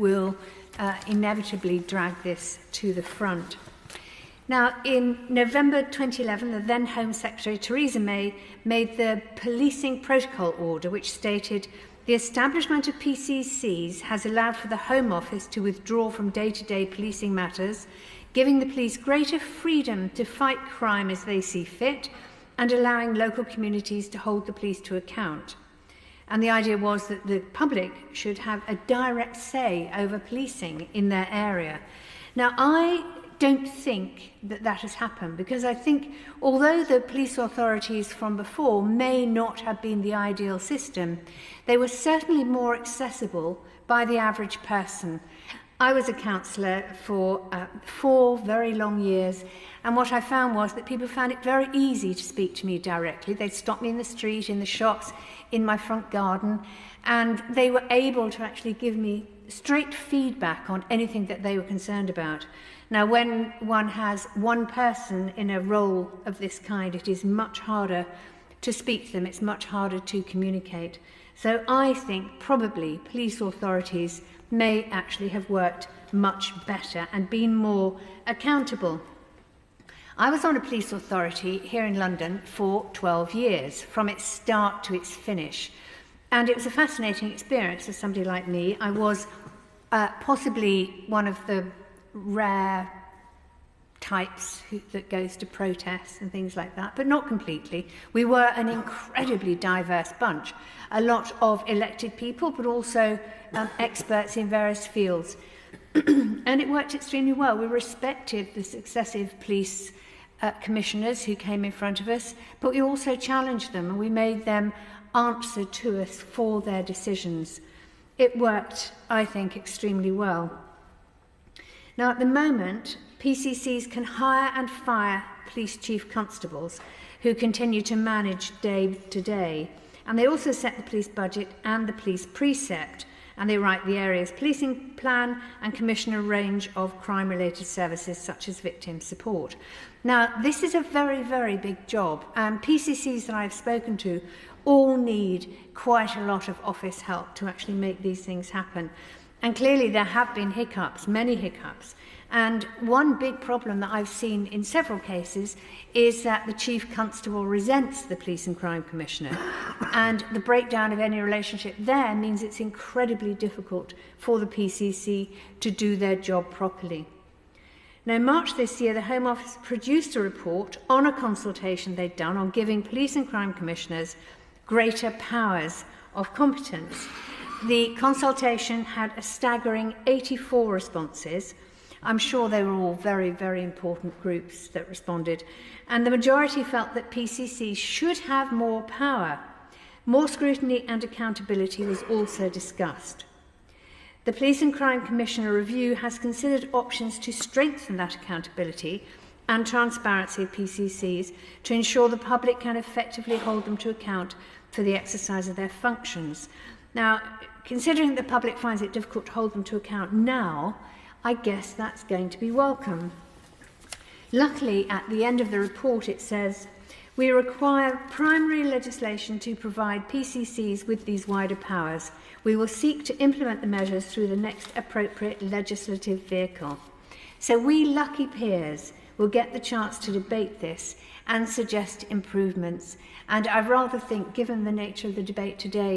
will inevitably drag this to the front. Now, in November 2011, the then Home Secretary Theresa May made the Policing Protocol Order, which stated, "The establishment of PCCs has allowed for the Home Office to withdraw from day-to-day policing matters, giving the police greater freedom to fight crime as they see fit, and allowing local communities to hold the police to account." And the idea was that the public should have a direct say over policing in their area. Now, I don't think that that has happened, because I think although the police authorities from before may not have been the ideal system, they were certainly more accessible by the average person. I was a councillor for 4 very long years, and what I found was that people found it very easy to speak to me directly. They'd stop me in the street, in the shops, in my front garden, and they were able to actually give me straight feedback on anything that they were concerned about. Now, when one has one person in a role of this kind, it is much harder to speak to them, it's much harder to communicate. So I think probably police authorities may actually have worked much better and been more accountable. I was on a police authority here in London for 12 years, from its start to its finish. And it was a fascinating experience for somebody like me. I was possibly one of the rare types that goes to protests and things like that, but not completely. We were an incredibly diverse bunch, a lot of elected people, but also experts in various fields. And it worked extremely well. We respected the successive police commissioners who came in front of us, but we also challenged them and we made them answer to us for their decisions. It worked, I think, extremely well. Now, at the moment, PCCs can hire and fire police chief constables who continue to manage day to day. And they also set the police budget and the police precept, and they write the area's policing plan and commission a range of crime-related services such as victim support. Now, this is a very, very big job, and PCCs that I've spoken to all need quite a lot of office help to actually make these things happen. And clearly there have been hiccups, many hiccups. And one big problem that I've seen in several cases is that the Chief Constable resents the Police and Crime Commissioner. And the breakdown of any relationship there means it's incredibly difficult for the PCC to do their job properly. Now, in March this year, the Home Office produced a report on a consultation they'd done on giving Police and Crime Commissioners greater powers of competence. The consultation had a staggering 84 responses. I'm sure they were all very, very important groups that responded. And the majority felt that PCCs should have more power. More scrutiny and accountability was also discussed. The Police and Crime Commissioner review has considered options to strengthen that accountability and transparency of PCCs to ensure the public can effectively hold them to account for the exercise of their functions. Now, considering the public finds it difficult to hold them to account now, I guess that's going to be welcome. Luckily, at the end of the report, it says, "We require primary legislation to provide PCCs with these wider powers. We will seek to implement the measures through the next appropriate legislative vehicle." So we lucky peers will get the chance to debate this and suggest improvements. And I rather think, given the nature of the debate today,